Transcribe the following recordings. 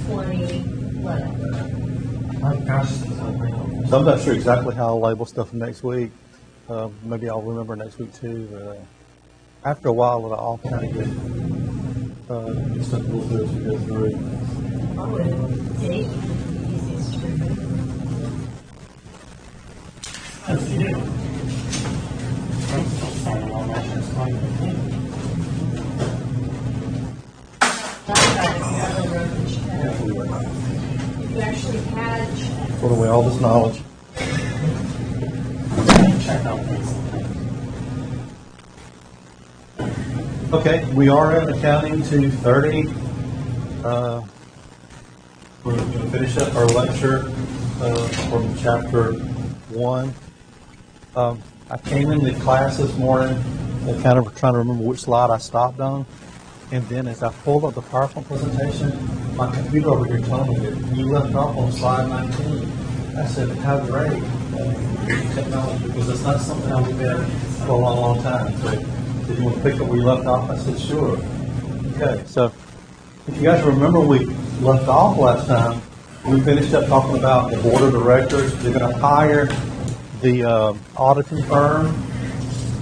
20, whatever. My gosh, So I'm not sure exactly how I'll label stuff next week. Maybe I'll remember next week too. After a while, it'll all kind of get simple as we go through. Oh, and date, easiest to remember. that's you. I'm still signing on that. That's fine with me. That was the other reference check. If you actually had Put away all this knowledge. Check out these. Okay, we are in accounting 230. We're going to finish up our lecture from chapter 1. I came into class this morning kind of trying to remember which slide I stopped on. And then as I pulled up the PowerPoint presentation, my computer over here told me that you left off on slide 19. I said, how great technology, because it's not something I've been for a long, long time. So did you want to pick up where you left off? I said, sure. Okay, so if you guys remember we left off last time, we finished up talking about the board of directors. They're going to hire the auditing firm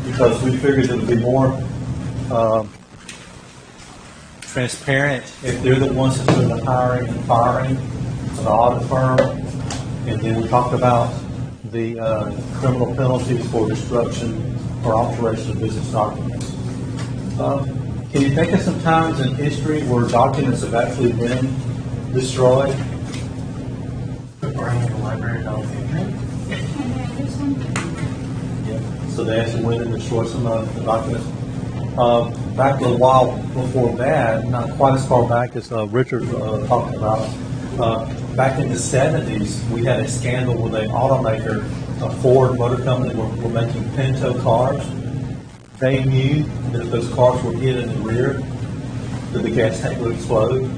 because we figured it would be more transparent if they're the ones that do the hiring and firing of the audit firm. And then we talked about the criminal penalties for destruction or alteration of business documents. Can you think of some times in history where documents have actually been destroyed? The Brian in the library of Alexandria. So they actually went and destroyed some of the documents. Back a while before that, not quite as far back as Richard talked about, back in the 70s, we had a scandal with an automaker, a Ford Motor Company, were making Pinto cars. They knew that if those cars were hit in the rear, that the gas tank would explode,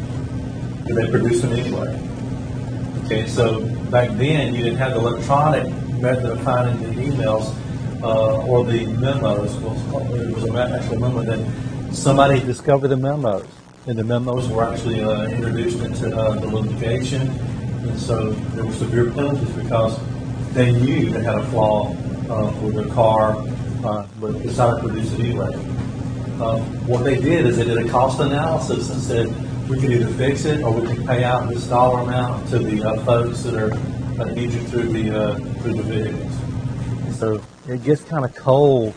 but they produced them anyway. Okay, so back then, you didn't have the electronic method of finding the emails or the memos. It was an actual memo that somebody discovered the memos, and the memos were actually introduced into the litigation, and so there were severe penalties because they knew they had a flaw with their car, but decided to produce it anyway. What they did is they did a cost analysis and said we can either fix it or we can pay out this dollar amount to the folks that are injured through the vehicles. So it gets kind of cold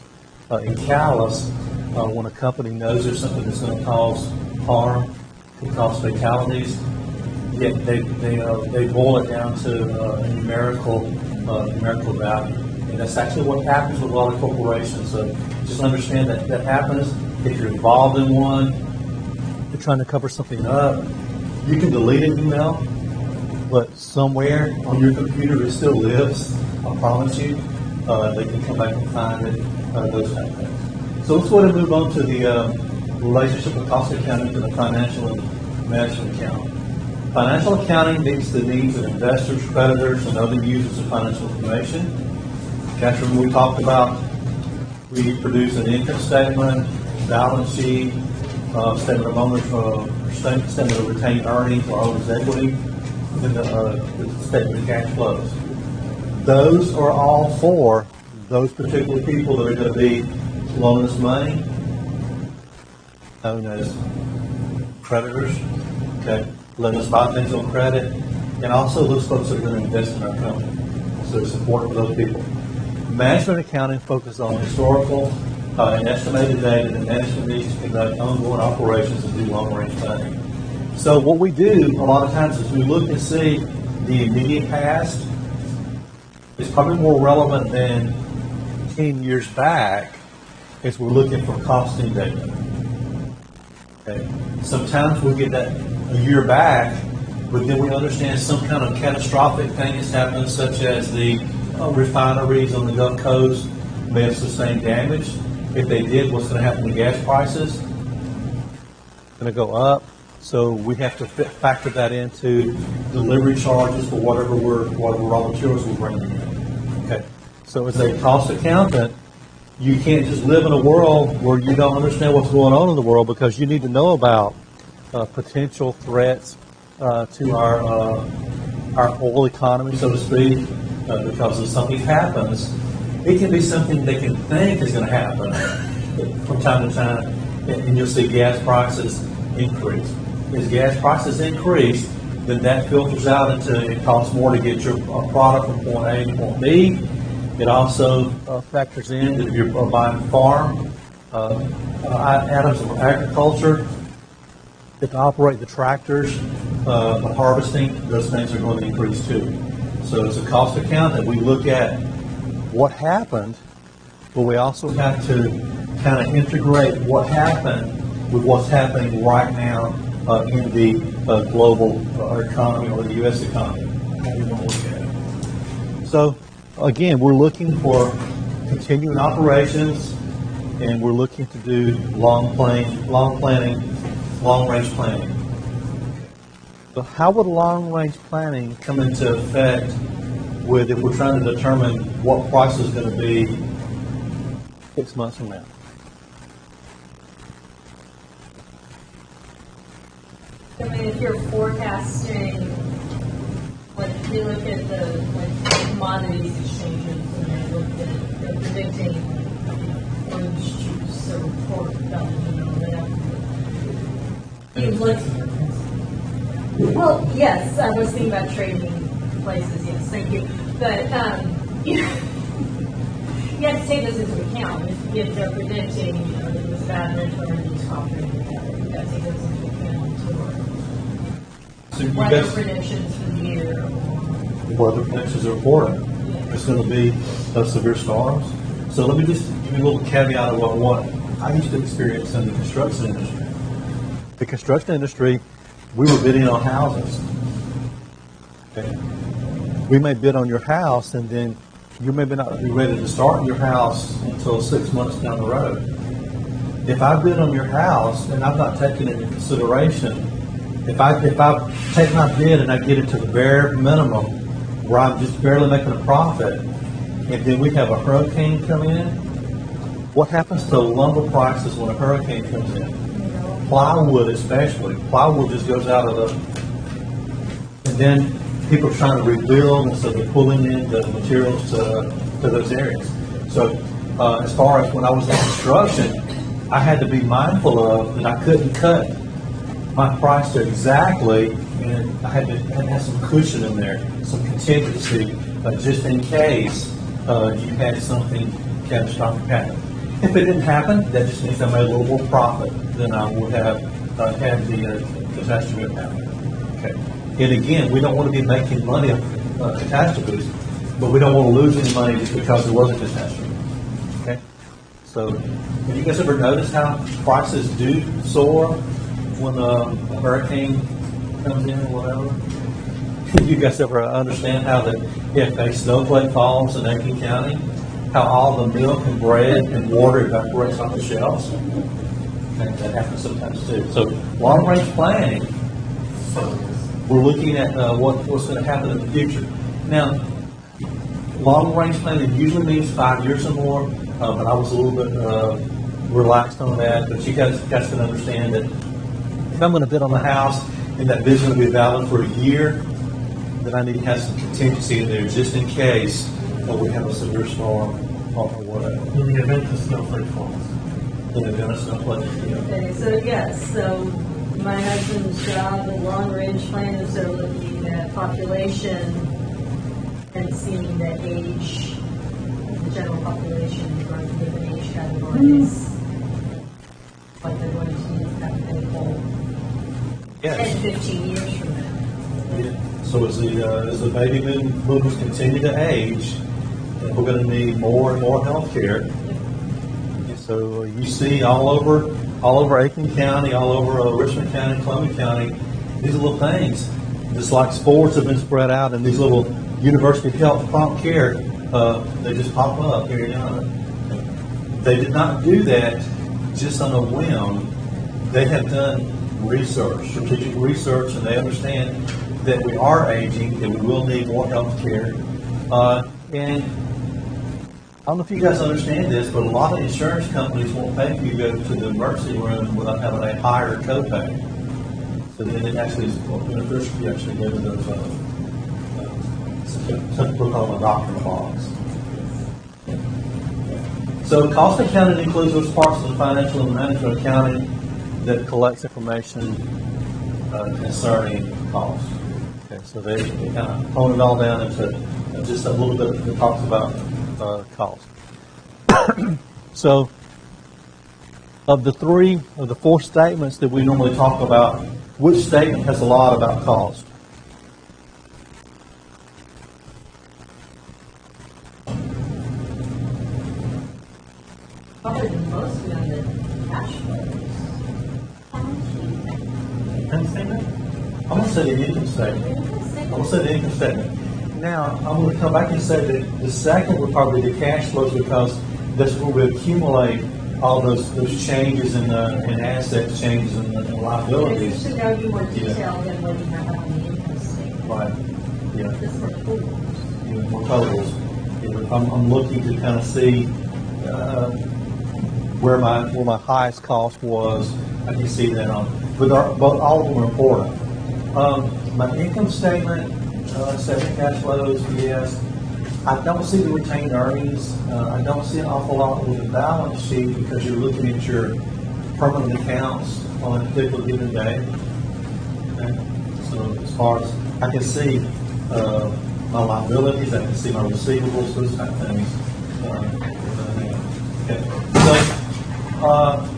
and callous when a company knows there's something that's going to cause harm, could cause fatalities. Yet they boil it down to a numerical value, and that's actually what happens with a lot of corporations. So just understand that happens if you're involved in one. You're trying to cover something up. You can delete an email, but somewhere on your computer it still lives. I promise you. They can come back and find it. Those kind of things. So let's go ahead and move on to the relationship of cost accounting to the financial and management accounting. Financial accounting meets the needs of investors, creditors, and other users of financial information. Guys, remember we talked about we produce an income statement, balance sheet, statement of owner's statement of retained earnings or owner's equity, and the statement of cash flows. Those are all for those particular people that are going to be loaning us money, known as creditors, okay, letting us buy things on credit, and also those folks that are going to invest in our company. So it's important for those people. Management accounting focuses on historical and estimated data that management needs to conduct ongoing operations and do long-range planning. So what we do a lot of times is we look and see the immediate past. It's probably more relevant than 10 years back as we're looking for costing data. Okay. Sometimes we get that a year back, but then we understand some kind of catastrophic thing has happened, such as the refineries on the Gulf Coast may have sustained damage. If they did, what's going to happen to gas prices? Going to go up. So we have to factor that into delivery charges for whatever raw materials we're bringing in. Okay. So as a cost accountant, you can't just live in a world where you don't understand what's going on in the world, because you need to know about potential threats to our oil economy, so to speak, because if something happens, it can be something they can think is going to happen from time to time, and you'll see gas prices increase. As gas prices increase, then that filters out into it costs more to get your product from point A to point B. It also factors in that if you're buying farm items of agriculture, to operate the tractors, the harvesting, those things are going to increase too. So it's a cost account that we look at what happened, but we also have to kind of integrate what happened with what's happening right now in the global economy or the U.S. economy. How do you want to look at it? So again, we're looking for continuing operations, and we're looking to do long-range planning. So how would long-range planning come into effect with if we're trying to determine what price is going to be 6 months from now? I mean, if you're forecasting, like if you look at the commodities exchanges and they're predicting orange juice or pork belly, whatever. You look. Well, yes, I was thinking about trading places. Yes, thank you. But you have to take those into account. If they're predicting, that it was bad winter and these crop trading together, you got to take those into account too. Weather predictions for the year. Weather predictions are important. There's going to be severe storms. So let me just give you a little caveat of what I used to experience in the construction industry. The construction industry, we were bidding on houses. Okay. We may bid on your house, and then you may not be ready to start your house until 6 months down the road. If I bid on your house and I'm not taking into consideration, if I take my bid and I get it to the bare minimum, where I'm just barely making a profit, and then we have a hurricane come in, what happens to lumber prices when a hurricane comes in? Plywood especially. Plywood just goes out of and then people are trying to rebuild, and so they're pulling in the materials to those areas. So as far as when I was in construction, I had to be mindful of that I couldn't cut my price to exactly, and I had to have some cushion in there, some contingency, just in case you had something catastrophic happen. If it didn't happen, that just means I made a little more profit than I would have had the catastrophe happen. Okay. And again, we don't want to be making money on catastrophes, but we don't want to lose any money just because there was a catastrophe. Okay. So, have you guys ever noticed how prices do soar when a hurricane comes in or whatever? You guys ever understand how that if a snowflake falls in Aiken County, how all the milk and bread and water evaporates off the shelves? And that happens sometimes too. So long-range planning, we're looking at what's going to happen in the future. Now, long-range planning usually means 5 years or more, but I was a little bit relaxed on that. But you guys can understand that if I'm going to bid on the house and that bid's going to be valid for a year, then I need to have some contingency in there just in case we have a severe storm or whatever. In the event the snowflake falls. In the event of snowflake, Okay, so yes, so my husband's job, the long-range plan is they're looking at population and seeing the age, the general population, or different age categories. Like they're going to need that people 10, 15 years from now. Yeah. So as the baby boomers continue to age, we're going to need more and more health care. So you see all over Aiken County, all over Richmond County, Columbia County, these little things, just like spores have been spread out, and these little University Health Prompt Care, they just pop up here and yonder. They did not do that just on a whim. They have done research, strategic research, and they understand that we are aging, that we will need more health care. And I don't know if you guys understand this, but a lot of insurance companies won't pay for you to go to the emergency room without having a higher copay. So then it actually is beneficial you actually go to those, typical called a doctrine box. So cost accounting includes those parts of the financial and management accounting that collects information concerning cost. Okay, so they kind of tone it all down into just a little bit that talks about cost. So, of the four statements that we normally talk about, which statement has a lot about cost? Probably mostly on the cash flows. Income statement? I'm going to say the income statement. I'm going to say the income statement. Now, I'm going to come back and say that the second would probably be the cash flows, because that's where we accumulate all those changes in assets, changes in liabilities. It's to know you more detailed than what you have on the income statement. Right. Yeah. Just for tools. More totals. I'm looking to kind of see where my highest cost was. I can see that on, but all of them are important. My income statement, statement cash flows, yes. I don't see the retained earnings. I don't see an awful lot with the balance sheet, because you're looking at your permanent accounts on a particular given day. Okay? So as far as I can see my liabilities, I can see my receivables, those kind of things. Okay. So,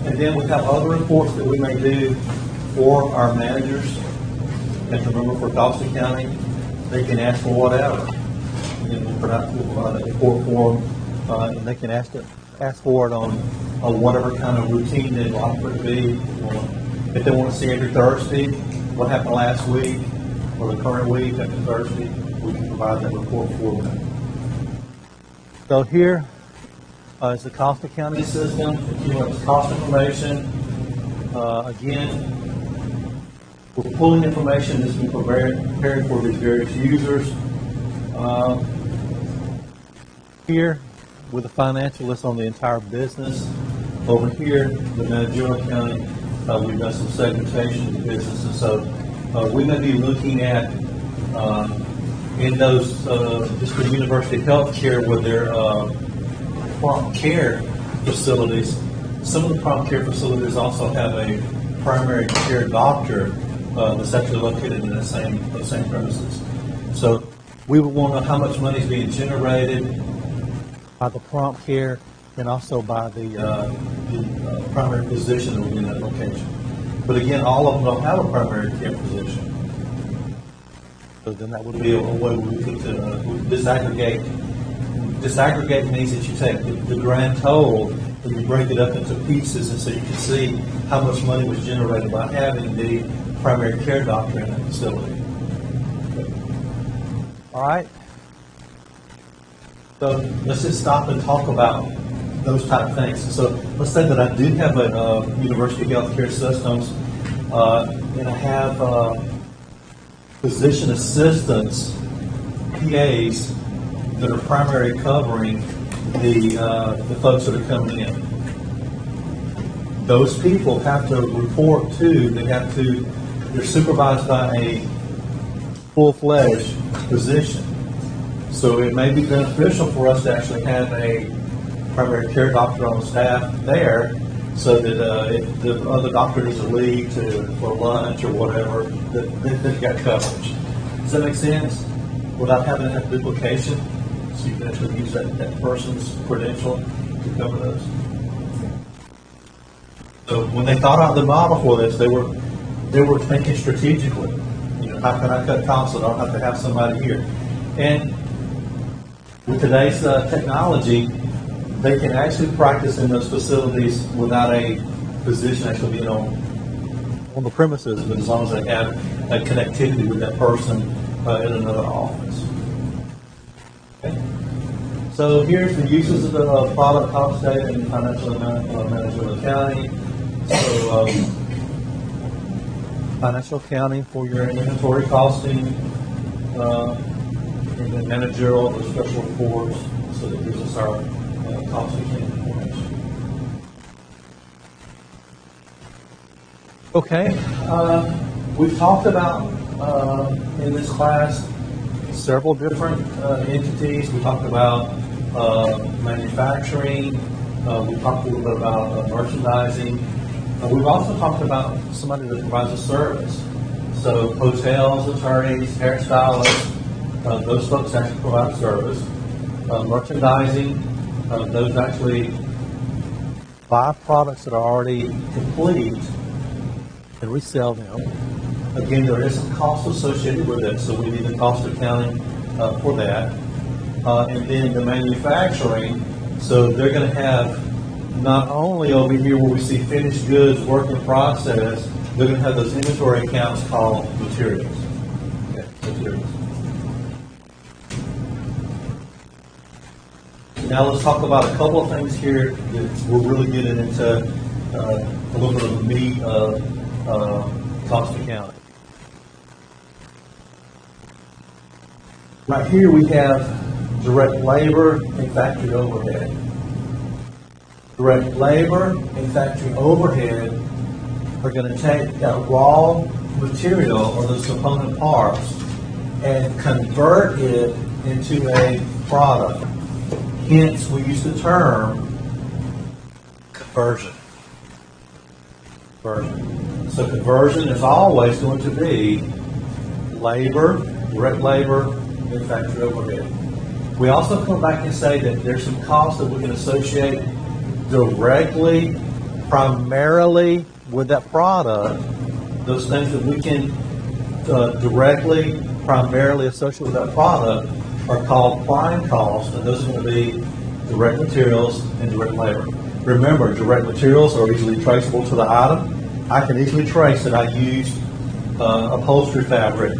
and then we have other reports that we may do for our managers. And remember, for cost accounting, they can ask for whatever. And we'll put out a report for them, and they can ask for it on whatever kind of routine they'd like for it to be. If they want to see every Thursday what happened last week or the current week after Thursday, we can provide that report for them. So here is the cost accounting system. It accumulates cost information. Again, we're pulling information that's been prepared for these various users. Here, with the financial list on the entire business. Over here, the managerial accounting, we've done some segmentation of the business, and so we may be looking at in those just the university healthcare with their prompt care facilities. Some of the prompt care facilities also have a primary care doctor that's actually located in the same premises. So we would want to know how much money is being generated by the prompt care and also by the primary physician that will be in that location. But again, all of them don't have a primary care physician. So then that would be a way we could disaggregate. Disaggregate means that you take the grand total and you break it up into pieces, and so you can see how much money was generated by having the primary care doctor in that facility. All right. So let's just stop and talk about those type of things. So let's say that I do have a university healthcare systems, and I have physician assistants, PAs, that are primarily covering the folks that are coming in. Those people have to report to. They're supervised by a full-fledged physician. So it may be beneficial for us to actually have a primary care doctor on staff there, so that if the other doctor needs to leave for lunch or whatever, that they've got coverage. Does that make sense? Without having to have duplication, so you can actually use that person's credential to cover those. So when they thought out the model for this, they were thinking strategically. How can I cut costs so I don't have to have somebody here? And with today's technology, they can actually practice in those facilities without a physician actually being on the premises, but as long as they have a connectivity with that person in another office. Okay. So here's the uses of the product cost data and financial management accounting. So financial accounting for your inventory costing, and then managerial or special reports, so that gives us our cost accounting information. Okay, We've talked about, in this class, several different entities. We talked about manufacturing. We talked a little bit about merchandising. We've also talked about somebody that provides a service. So hotels, attorneys, hairstylists, those folks actually provide a service. Merchandising, those actually buy products that are already complete and resell them. Again, there is some cost associated with it, so we need the cost accounting for that. And then the manufacturing, so they're going to have not only over here where we see finished goods, work in process, they're going to have those inventory accounts called materials. Okay, materials. Now let's talk about a couple of things here that we're really getting into a little bit of the meat of cost accounting. Right here we have direct labor and factory overhead. Direct labor and factory overhead are going to take that raw material or those component parts and convert it into a product. Hence, we use the term conversion. So conversion is always going to be labor, direct labor, and factory overhead. We also come back and say that there's some costs that we can associate directly, primarily with that product. Those things that we can directly, primarily associate with that product are called prime costs, and those are going to be direct materials and direct labor. Remember, direct materials are easily traceable to the item. I can easily trace that I used upholstery fabric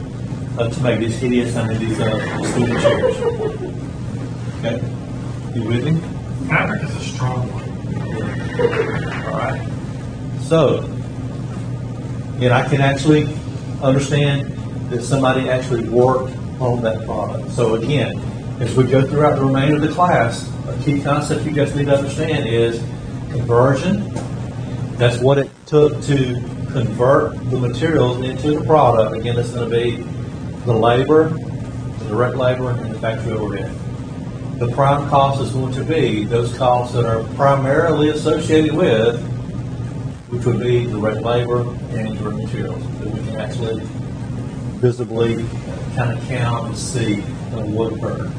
to make these hideous, these student chairs. Okay, you with me? Fabric is a strong one. All right. So, and I can actually understand that somebody actually worked on that product. So again, as we go throughout the remainder of the class, a key concept you guys need to understand is conversion. That's what it took to convert the materials into the product. Again, that's going to be the labor, the direct labor, and the factory overhead. The prime cost is going to be those costs that are primarily associated with, which would be direct labor and direct materials, that we can actually visibly kind of count and see what occurred.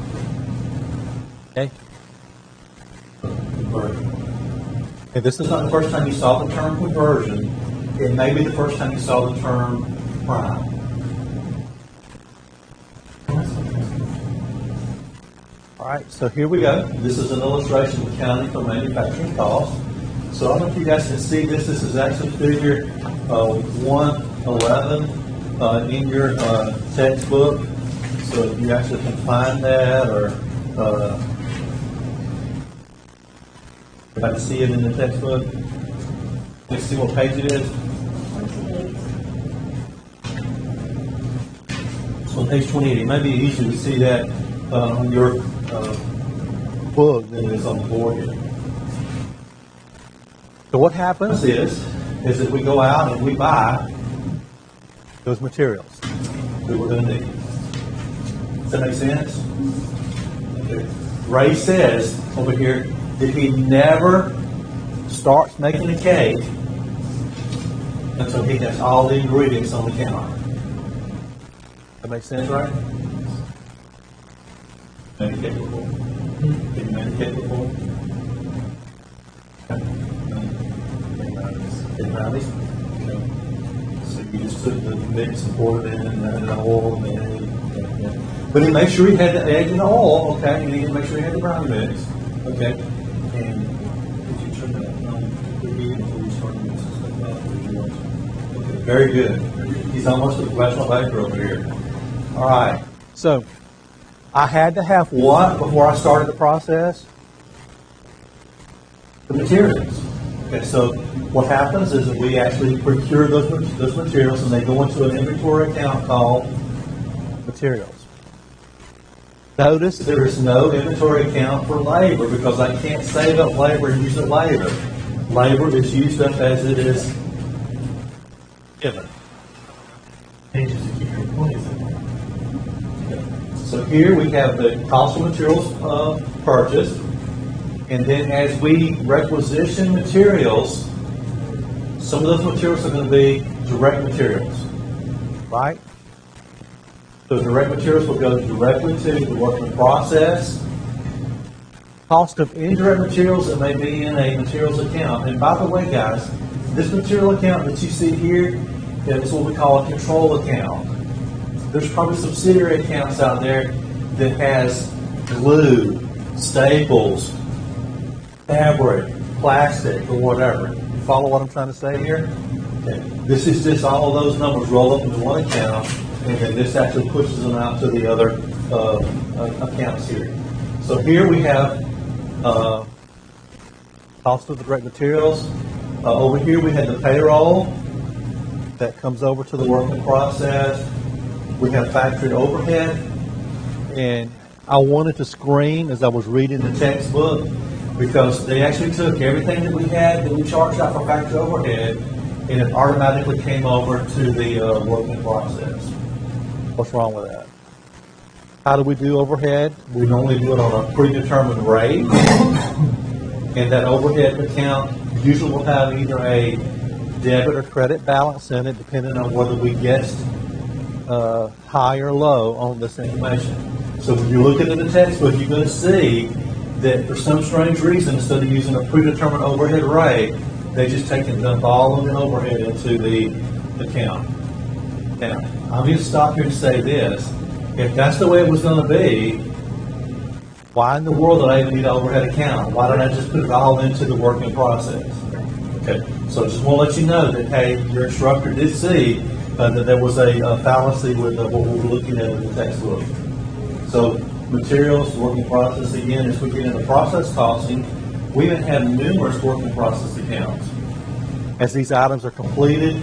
Okay? Conversion. And this is not the first time you saw the term conversion. It may be the first time you saw the term prime. All right, so here we go. This is an illustration of accounting for manufacturing costs. So I don't know if you guys can see this. This is actually figure 111 in your textbook. So if you actually can find that, or if I can see it in the textbook. Let's see what page it is. It's on page 28. It might be easier to see that on your book than it is on the board here. So what happens is that we go out and we buy those materials that we're going to need. Does that make sense? Okay. Ray says over here that he never starts making a cake until he has all the ingredients on the counter. That makes sense, right? Make a cake before. Can you make a cake before? Brownies. So you just put the mix and pour it in and the oil and the egg. But he made sure he had the egg and the oil, okay, and he didn't make sure he had the brownie mix, okay. And did you turn that on the heat before you start mixing stuff up? Okay, very good. He's almost a professional baker over here. All right. So I had to have what before I started the process? The materials. Okay, so what happens is that we actually procure those materials and they go into an inventory account called materials. Notice there is no inventory account for labor because I can't save up labor and use it later. Labor is used up as it is given. pages to keep your employees in there. So here we have the cost of materials purchased, and then as we requisition materials, some of those materials are going to be direct materials, right? So direct materials will go directly to the work in process. Cost of indirect materials that may be in a materials account. And by the way, guys, this material account that you see here is what we call a control account. There's probably subsidiary accounts out there that has glue, staples, fabric, plastic, or whatever. You follow what I'm trying to say here? Okay. This is just all of those numbers roll up into one account, and then this actually pushes them out to the other accounts here. So here we have cost of the direct materials. Over here we have the payroll that comes over to the work in process. We have factory overhead, and I wanted to scream as I was reading the textbook because they actually took everything that we had that we charged out for factory overhead, and it automatically came over to the work in process. What's wrong with that? How do we do overhead? We normally do it on a predetermined rate, and that overhead account usually will have either a debit or credit balance in it, depending on whether we guessed high or low on this information. So when you're looking at the textbook, you're going to see that for some strange reason, instead of using a predetermined overhead rate, they just take and dump all of the overhead into the account. Now, I'm going to stop here and say this. If that's the way it was going to be, why in the world did I even need an overhead account? Why didn't I just put it all into the work in process? Okay, so I just want to let you know that, hey, your instructor did see that there was a fallacy with what we were looking at in the textbook. So materials, work in process, again, as we get into process costing, we even have numerous work in process accounts. As these items are completed,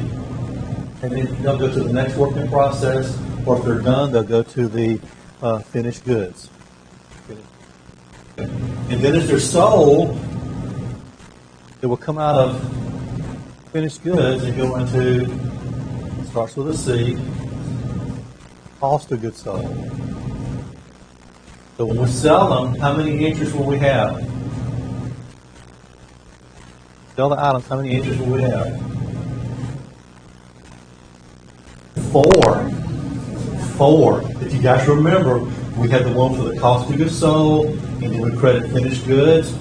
and then they'll go to the next work in process, or if they're done, they'll go to the finished goods. And then as they're sold, it will come out of finished goods and go into, starts with a C, cost of goods sold. So when we sell them, how many entries will we have? Sell the items, how many entries will we have? 4. If you guys remember, we had the one for the cost of goods sold, and then we credit finished goods.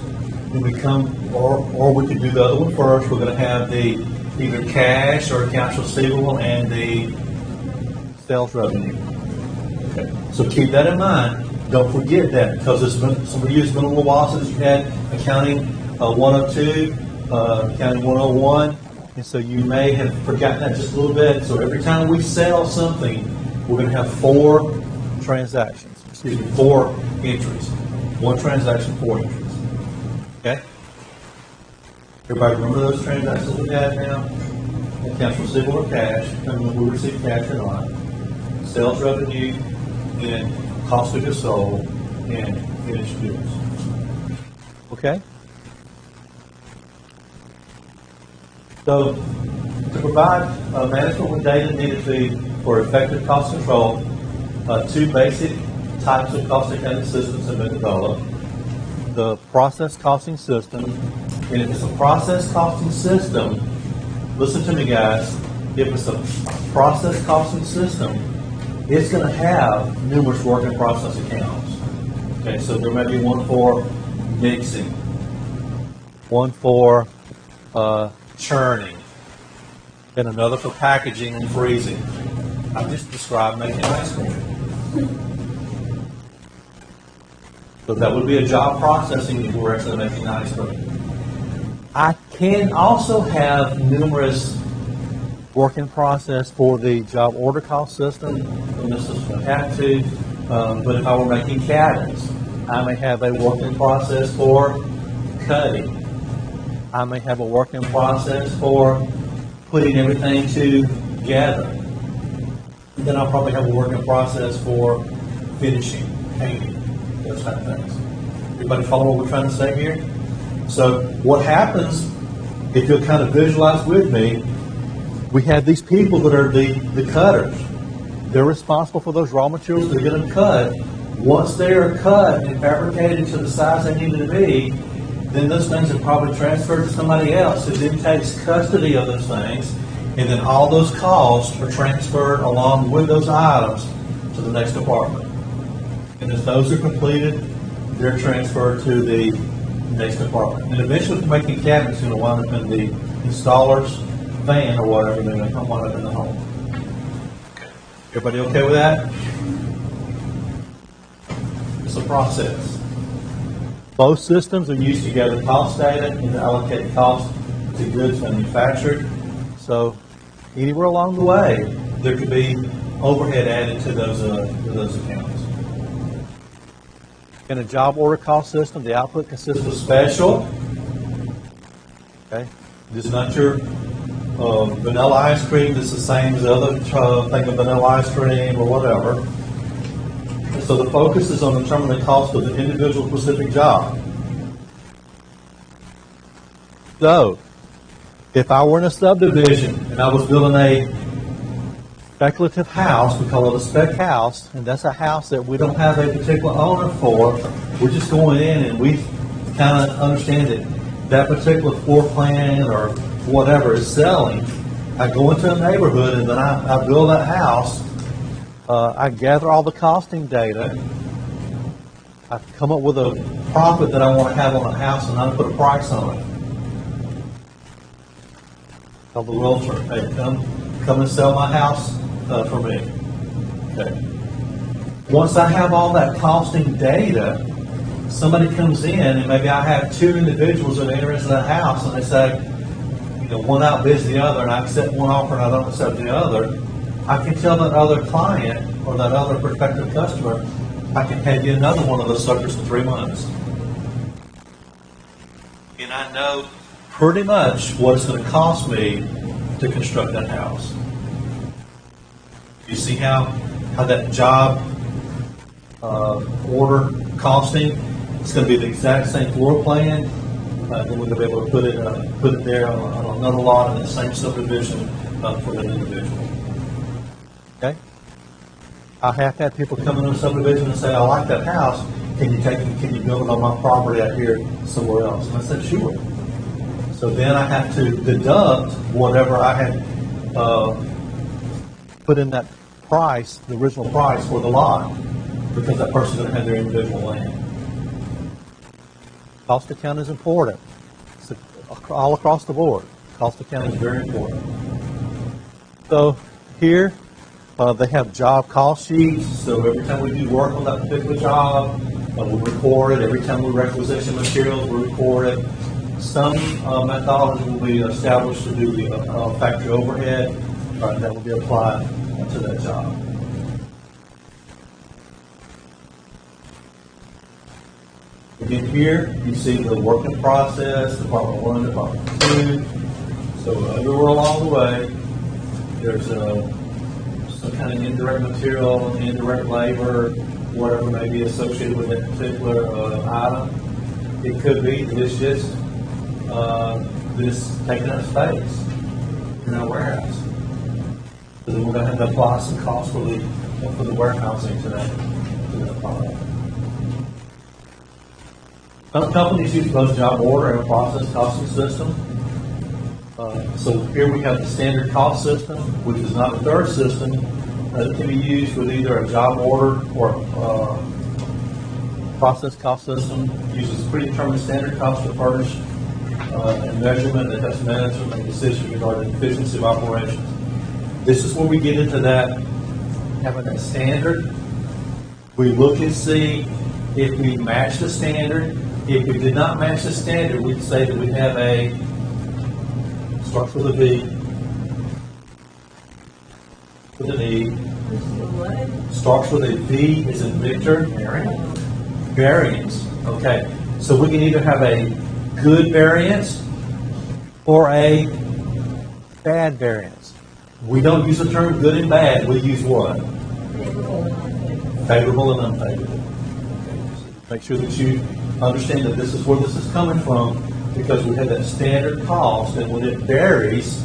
Then we come, or we could do the other one first. We're going to have the either cash or accounts receivable and the sales revenue. Okay. So keep that in mind. Don't forget that, because some of you, it's been a little while since you had accounting 102, accounting 101, and so you may have forgotten that just a little bit. So every time we sell something, we're going to have 4 transactions. 4 entries. 1 transaction, 4 entries. Okay? Everybody remember those transactions we had now? Accounts receivable or cash, depending on we receive cash or not. Sales revenue, and cost of goods sold, and finished goods. Okay? So, to provide management with data needed for effective cost control, 2 basic types of cost accounting systems have been developed. The process costing system, and if it's a process costing system, listen to me guys, if it's a process costing system, it's going to have numerous work in process accounts. Okay, so there may be one for mixing, one for churning, and another for packaging and freezing. I just described making ice cream. So that would be a job processing if we're actually making ice cream. I can also have numerous work in process for the job order cost system. And this is what I have to. But if I were making cabins, I may have a work in process for cutting. I may have a work in process for putting everything together. And then I'll probably have a work in process for finishing, painting, those type of things. Everybody follow what we're trying to say here? So what happens, if you'll kind of visualize with me, we have these people that are the cutters. they're responsible for those raw materials. They're going to cut. Once they are cut and fabricated to the size they need to be, then those things are probably transferred to somebody else who then takes custody of those things, and then all those costs are transferred along with those items to the next department. And as those are completed, they're transferred to the next department. And eventually, making cabinets going to wind up in the installer's van or whatever, they're going to wind up in the home. Everybody okay with that? It's a process. Both systems are used to gather cost data and to allocate costs to goods manufactured. So anywhere along the way, there could be overhead added to those accounts. In a job order cost system, the output consists of special. Okay, this is not your vanilla ice cream. This is the same as the other thing of vanilla ice cream or whatever. And so the focus is on determining the cost of the individual specific job. So, if I were in a subdivision and I was building a speculative house, we call it a spec house, and that's a house that we don't have a particular owner for. We're just going in and we kind of understand that that particular floor plan or whatever is selling. I go into a neighborhood and then I build that house. I gather all the costing data. I come up with a profit that I want to have on the house, and I put a price on it. Tell the realtor, hey, come and sell my house for me. Okay. Once I have all that costing data, somebody comes in, and maybe I have two individuals that are interested in that house, and they say, one outbids the other, and I accept one offer and I don't accept the other. I can tell that other client or that other prospective customer, I can pay you another one of those suckers in 3 months. And I know pretty much what it's going to cost me to construct that house. You see how that job order costing, it's going to be the exact same floor plan. Then we're going to be able to put it there on another lot in the same subdivision for that individual. Okay. I have had people come into a subdivision and say, I like that house. Can you build it on my property out here somewhere else? And I said, sure. So then I have to deduct whatever I had put in that price, the original price for the lot, because that person's going to have their individual land. Cost account is important. It's all across the board. Cost account is very important. So here, they have job cost sheets. So every time we do work on that particular job, we record it. Every time we requisition materials, we record it. Some methodology will be established to do the factory overhead that will be applied to that job. Again, here you see the working process, Department 1, Department 2. So everywhere along the way, there's some kind of indirect material, indirect labor, whatever may be associated with that particular item. It could be that it's just this taking up space in our warehouse. So then we're going to have to apply some costs for the warehousing to that product. Some companies use both job order and process costing system. So here we have the standard cost system, which is not a third system. It can be used with either a job order or process cost system. It uses predetermined standard cost to furnish and measurement that has management and decision regarding efficiency of operations. This is where we get into that, having that standard. We look and see if we match the standard. If we did not match the standard, we'd say that we have starts with a V, with an E, starts with a V as in Victor, variance. Okay, so we can either have a good variance or a bad variance. We don't use the term good and bad, we use what? Favorable and unfavorable. Make sure that you understand that this is where this is coming from, because we have that standard cost, and when it varies,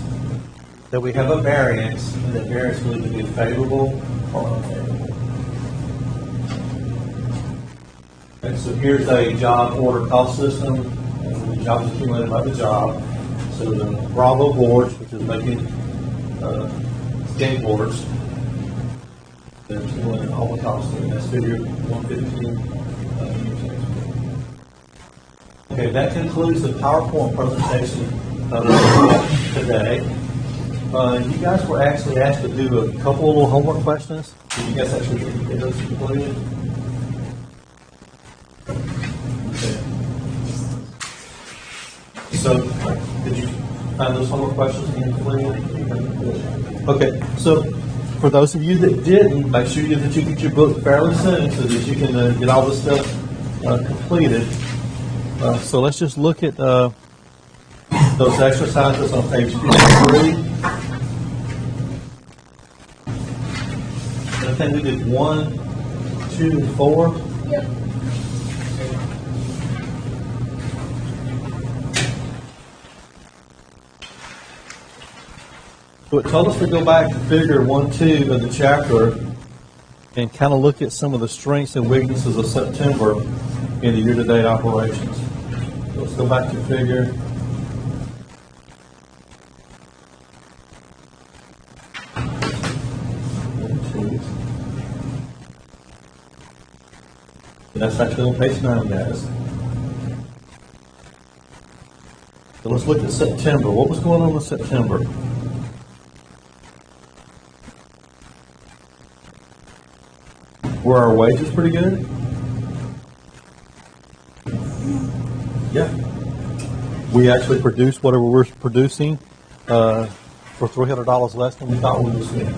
that we have a variance, and that variance will either be favorable are unfavorable. And so here's a job order cost system, and the jobs accumulated by the job. So the Bravo boards, which is making skateboards, they're accumulating all the costs, and that's figure 115. Okay, that concludes the PowerPoint presentation today. You guys were actually asked to do a couple of little homework questions. Did you guys actually get those completed? Okay. So, did you find those homework questions and completed? Okay, so for those of you that didn't, make sure that you get your book fairly soon so that you can get all this stuff completed. So let's just look at those exercises on page 53. I think we did 1, 2, and 4. Yep. So it told us to go back to figure 1, 2 of the chapter and kind of look at some of the strengths and weaknesses of September in the year-to-date operations. So let's go back to figure. That's actually on page 9, guys. So let's look at September. What was going on with September? Were our wages pretty good? Yeah. We actually produced whatever we're producing for $300 less than we thought we would spend.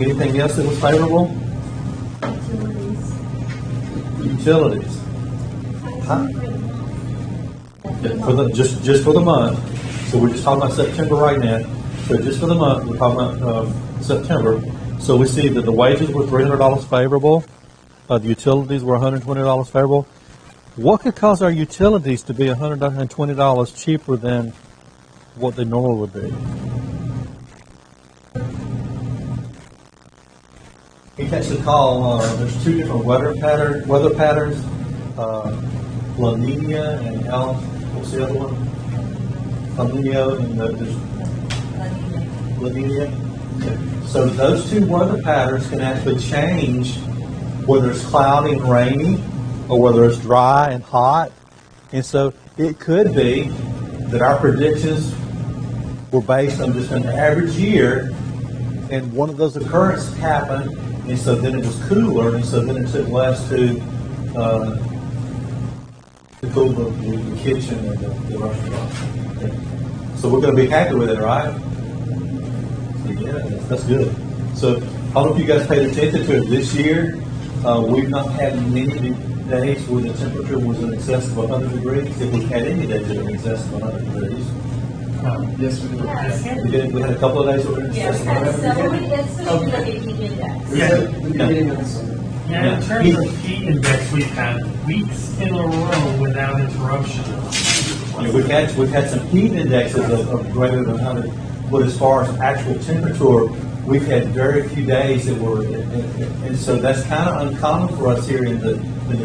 Anything else that was favorable? Utilities. Huh? Yeah, just for the month. So we're just talking about September right now. So just for the month, we're talking about September. So we see that the wages were $300 favorable. The utilities were $120 favorable. What could cause our utilities to be $120 cheaper than what they normally would be? You catch the call. There's two different weather patterns. La Nina and what's the other one? El Nino and there's La Nina. Okay. So those two weather patterns can actually change whether it's cloudy and rainy or whether it's dry and hot. And so it could be that our predictions were based on just an average year, and one of those occurrences happened, and so then it was cooler, and so then it took less to cool the kitchen or the restaurant. Okay. So we're going to be happy with it, right? Yeah, that's good. So I don't know if you guys paid attention to it this year. We've not had many days where the temperature was in excess of 100 degrees. If we had any days that were in excess of 100 degrees. Yes, we did. We had a couple of days that were in Yeah, excess we of had 100 several, degrees. it's supposed to be like a heat index. Yeah, in terms of heat index, we've had weeks in a row without interruption. Yeah, we've had some heat indexes of greater than 100, but as far as actual temperature, we've had very few days that were, and so that's kind of uncommon for us here in the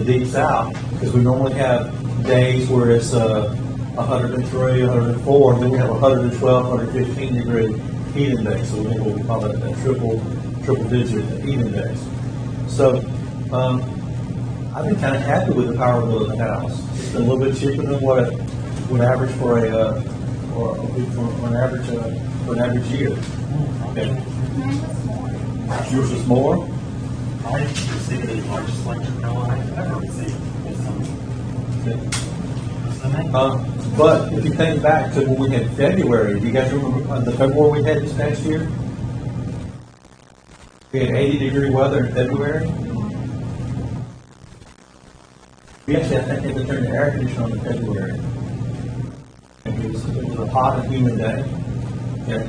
Deep South, because we normally have days where it's 103, 104, and then we have 112, 115 degree heat index. So we have what we call a triple digit heat index. So I've been kind of happy with the power bill of the house. It's been a little bit cheaper than what it would average for an average year. Okay. Yours is more? I received the largest electric bill I've ever received. Okay. But if you think back to when we had February, do you guys remember the February we had this past year? We had 80-degree weather in February. We actually, I think, had to turn the air conditioner on in February. It was a hot and humid day. Yeah.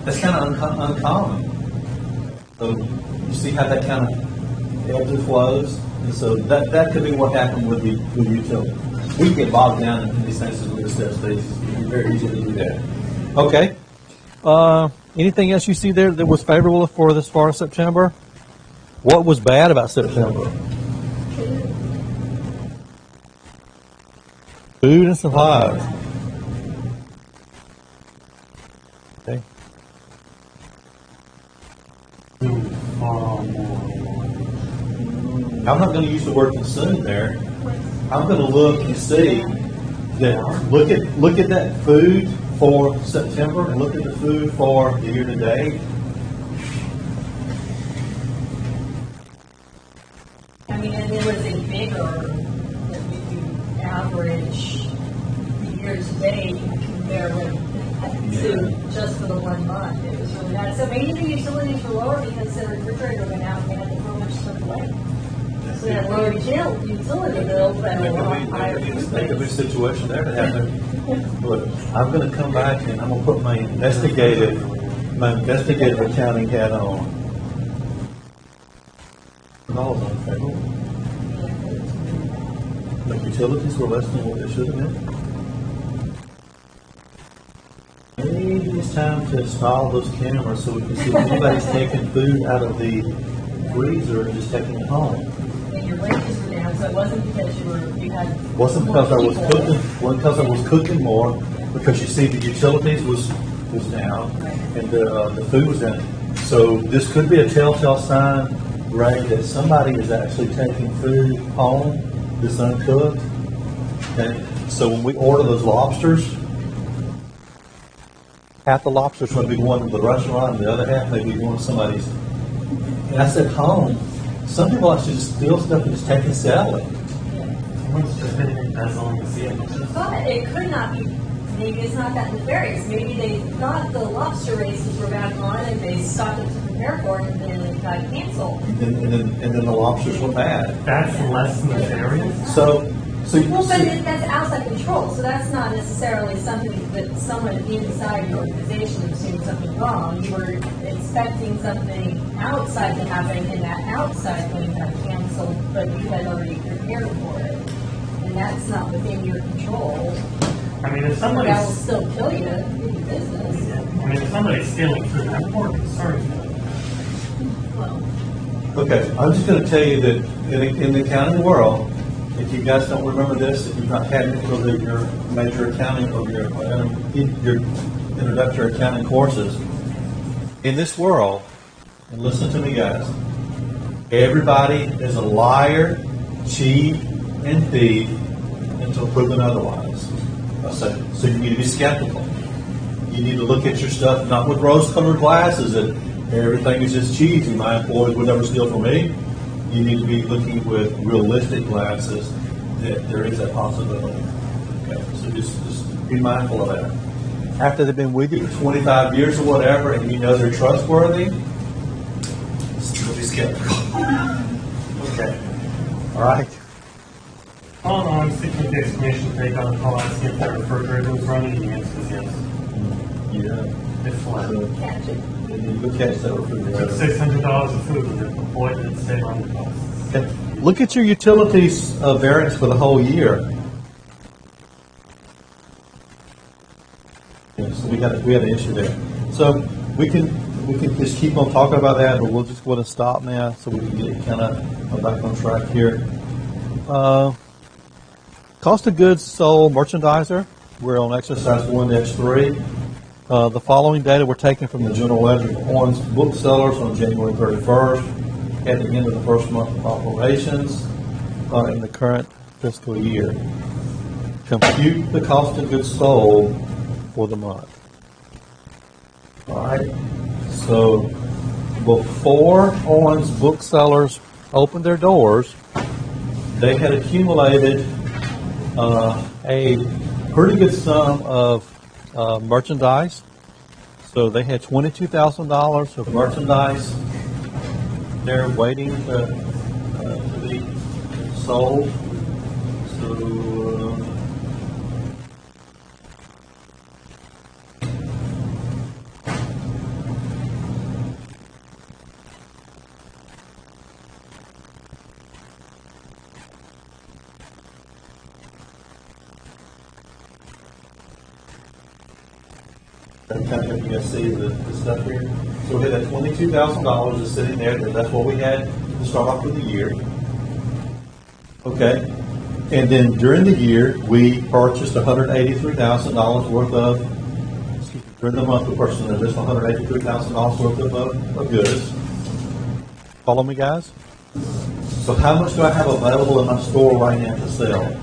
That's kind of uncommon. So you see how that kind of ebbs and flows? And so that could be what happened with the utility. We get bogged down in these things as we discuss these. It's very easy to do that. Okay. Anything else you see there that was favorable for this far as September? What was bad about September? Food and supplies. Okay. I'm not going to use the word consume there. I'm going to look and see that look at that food for September and look at the food for the year to date. I mean, and it was a bigger, if you average the year to date comparative to just for the 1 month, it was really bad. So maybe the utilities were lower because the refrigerator went out and they had to throw much stuff away. So they had lower utility bills, but a lot higher. Just think of a situation there to happen. Look, I'm going to come back and I'm going to put my investigative accounting hat on. No, the utilities were less than what they should have been. Maybe it's time to install those cameras so we can see if anybody's taking food out of the freezer and just taking it home. And your wages were down, so it wasn't because you had. Wasn't because I was cooking. Wasn't because I was cooking more. Because you see, the utilities was down, and the food was down. So this could be a telltale sign, Ray, that somebody is actually taking food home that's uncooked. Okay. So when we order those lobsters, half the lobsters may be going to the restaurant, and the other half may be going to somebody's. And I said home. Some people actually just steal stuff and just take and sell it. Someone's just been embezzling the sandwiches. But it could not be, maybe it's not that nefarious. Maybe they thought the lobster races were back on and they stopped it to prepare for it and then it got canceled. And then the lobsters were bad. That's less nefarious? So Well, but that's outside control, so that's not necessarily something that someone inside your organization is doing something wrong. You were expecting something outside to happen, and that outside thing got canceled, but you had already prepared for it. And that's not within your control. I mean, if That will somebody's, still kill you in your business. I mean, if somebody's stealing food, I'm more concerned. Well, okay, I'm just going to tell you that in the accounting world, if you guys don't remember this, if you've not had it for your major accounting or your introductory accounting courses, in this world, and listen to me guys, everybody is a liar, cheat, and thief until proven otherwise. So you need to be skeptical. You need to look at your stuff not with rose-colored glasses and everything is just cheesy. My employees would never steal from me. You need to be looking with realistic glasses that there is that possibility. Okay, so just be mindful of that. After they've been with you for 25 years or whatever, and you know they're trustworthy, still be skeptical. Okay. All right. Hold on, stick with the exclamation tag on the call, ask if that refrigerator was running, and the answer is yes. Yeah. It's flat. So, catch it. you need to catch that Took refrigerator. $600 of food and it avoided and stayed on the costs. Okay. Look at your utilities variance for the whole year. Yeah, so we had an issue there. So we can just keep on talking about that, but we'll just want to stop now so we can get kind of back on track here. Cost of goods sold merchandiser. We're on exercise 1-3. The following data were taken from the General Ledger of Owens booksellers on January 31st, at the end of the first month of operations in the current fiscal year. Compute the cost of goods sold for the month. All right. So before Owens booksellers opened their doors, they had accumulated a pretty good sum of merchandise. So they had $22,000 of merchandise there waiting to be sold. So Every time you guys see the stuff here. So we had that $22,000 is sitting there, that's what we had to start off with the year. Okay, and then during the year, we purchased $183,000 worth of, during the month we purchased an additional $183,000 worth of goods. Follow me, guys? So how much do I have available in my store right now to sell?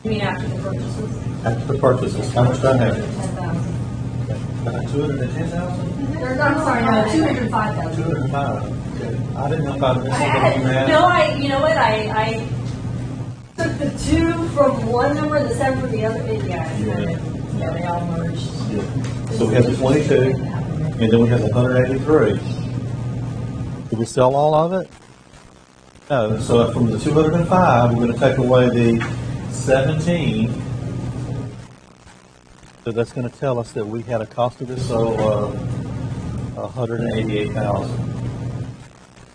You mean after the purchases? After the purchases, how much do I have? 10,000. 210,000? Or, I'm sorry, no, 205,000. 205. Okay. I didn't know if I missed something on that. No, you know what, I took the 2 from one number and the 7 from the other, yeah, they all merged. Yeah. So we have the 22, and then we have the 183. Did we sell all of it? No. So from the 205, we're going to take away the 17. So that's going to tell us that we had a cost of this of $188,000.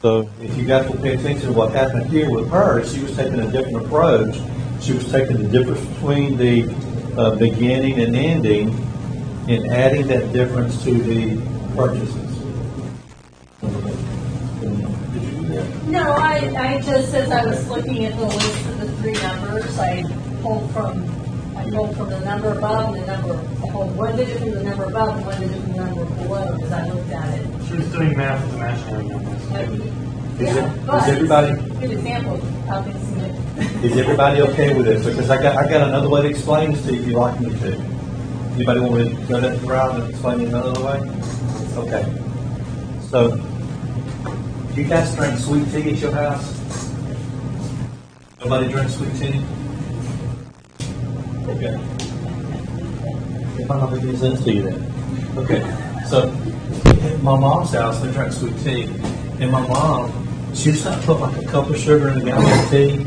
So if you guys will pay attention to what happened here with her, she was taking a different approach. She was taking the difference between the beginning and ending and adding that difference to the purchases. Did you do that? No, I just, as I was looking at the list of the 3 numbers, I pulled from the number above and the number, I pulled one digit from the number above and one digit from the number below, as I looked at it. She was doing math with the matching numbers. But Is everybody good example of how things can is everybody okay with this? Because I got another way to explain this to you if you'd like me to. Anybody want me to go that route and explain it another way? Okay. So, do you guys drink sweet tea at your house? Nobody drinks sweet tea? Okay. It might not be sense to you then. Okay. So, at my mom's house, they drink sweet tea. And my mom, she just not put like a cup of sugar in a gallon of tea.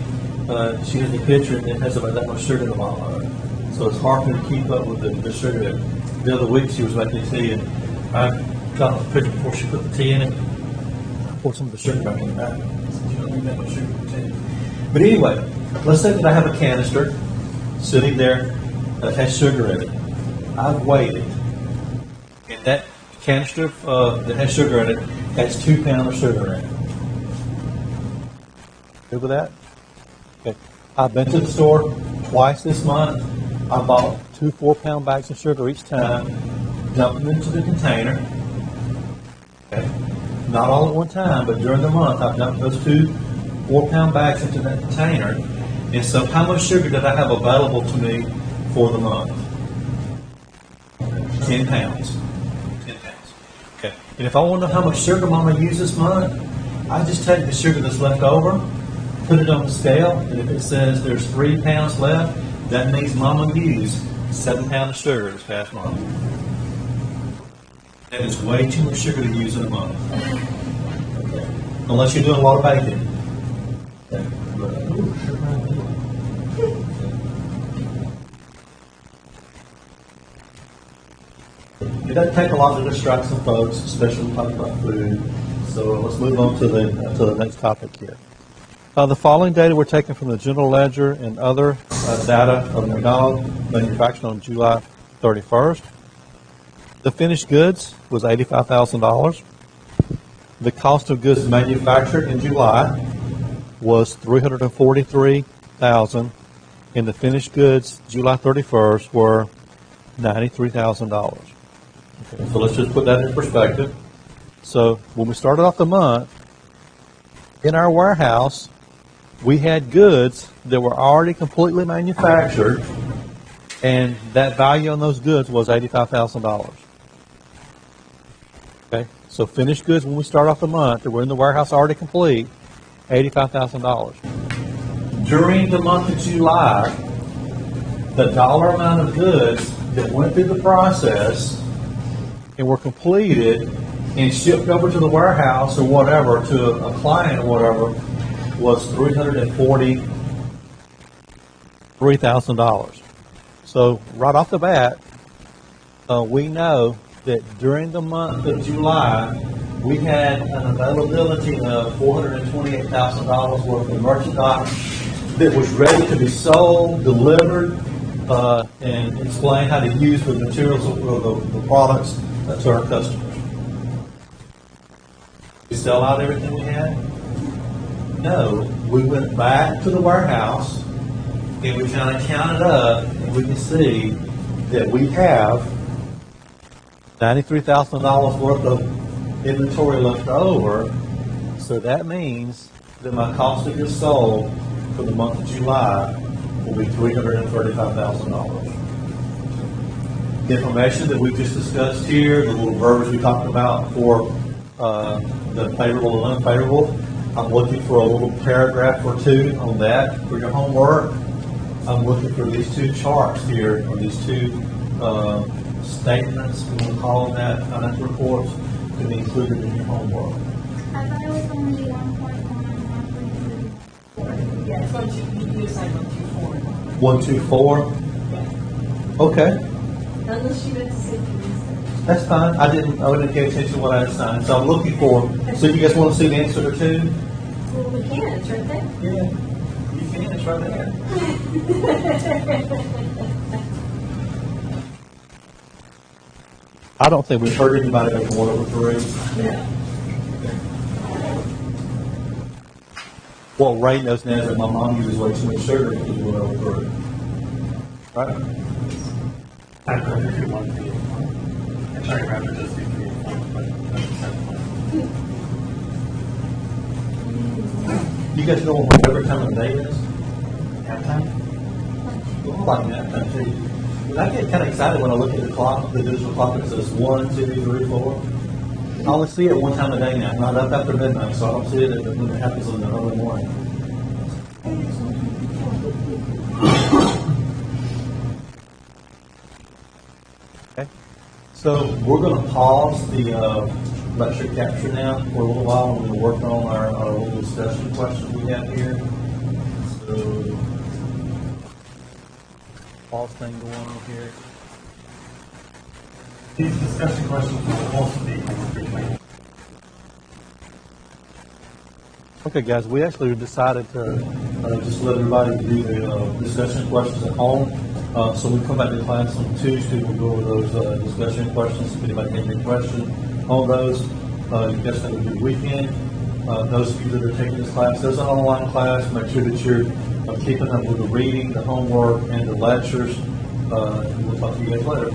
She has a pitcher and it has about that much sugar in the bottom of it. So it's hard for her to keep up with the sugar. The other week she was making tea and I got a pitcher before she put the tea in it. I poured some of the sugar back in the back. You don't need that much sugar in tea. But anyway, let's say that I have a canister sitting there that has sugar in it. I've weighed it. And that canister that has sugar in it has 2 pounds of sugar in it. Good with that? Okay. I've been to the store twice this month. I bought 2 4-pound bags of sugar each time, dumped them into the container. Okay. Not all at one time, but during the month, I've dumped those 2 4-pound bags into that container. And so how much sugar did I have available to me for the month? 10 pounds. 10 pounds. Okay. And if I want to know how much sugar Mama used this month, I just take the sugar that's left over, put it on the scale, and if it says there's 3 pounds left, that means Mama used 7 pounds of sugar this past month. That is way too much sugar to use in a month. Okay. Unless you're doing a lot of baking. Okay. It doesn't take a lot to distract some folks, especially when we talk about food. So let's move on to the next topic here. The following data were taken from the general ledger and other data of McDonald manufactured on July 31st. The finished goods was $85,000. The cost of goods manufactured in July was $343,000, and the finished goods July 31st were $93,000. Okay, so let's just put that in perspective. So when we started off the month, in our warehouse, we had goods that were already completely manufactured, and that value on those goods was $85,000. Okay, so finished goods when we start off the month that were in the warehouse already complete, $85,000. During the month of July, the dollar amount of goods that went through the process and were completed and shipped over to the warehouse or whatever, to a client or whatever, was $343,000. So right off the bat, we know that during the month of July, we had an availability of $428,000 worth of merchandise that was ready to be sold, delivered, and explain how to use the materials or the products to our customers. We sell out everything we had? No, we went back to the warehouse and we kind of counted up and we can see that we have $93,000 worth of inventory left over. So that means that my cost of goods sold for the month of July will be $335,000. The information that we just discussed here, the little verbiage we talked about for the favorable and unfavorable, I'm looking for a little paragraph or two on that for your homework. I'm looking for these two charts here, or these two statements, we will call them that, financial reports, to be included in your homework. I thought it was only 1.1, 1.3. Yeah, it's 1, 2, you assign 1, 2, 4. 1, 2, 4. Yeah. Okay, Unless you meant to say 3. that's fine. I didn't pay attention to what I assigned. So I'm looking for, so you guys want to see the answer to 2? Well, we can, it's right there. Yeah, you can, it's right there. I don't think we've heard anybody make 1 over 3. Yeah. Well, Ray knows now that my mom uses way too much sugar to do 1 over 3. Right? I'd rather do 1 3 and 1. I'd sorry, rather just do 3 and 1, but that's fine. You guys know what my favorite time of the day is? Halftime? I like nap time too. And I get kind of excited when I look at the clock, the digital clock, and it says 1, 2, 3, 4. I only see it one time a day now, not up after midnight, so I don't see it when it happens in the early morning. Okay, so we're going to pause the lecture capture now for a little while, and we're going to work on our little discussion questions we have here. So, pause thing going on here. These discussion questions will also be frequently. Okay, guys, we actually decided to just let everybody do the discussion questions at home. So we come back to class on Tuesday. We'll go over those discussion questions. If anybody has any question on those, you guys have a good weekend. Those of you that are taking this class, there's an online class. Make sure that you're keeping up with the reading, the homework, and the lectures. And we'll talk to you guys later.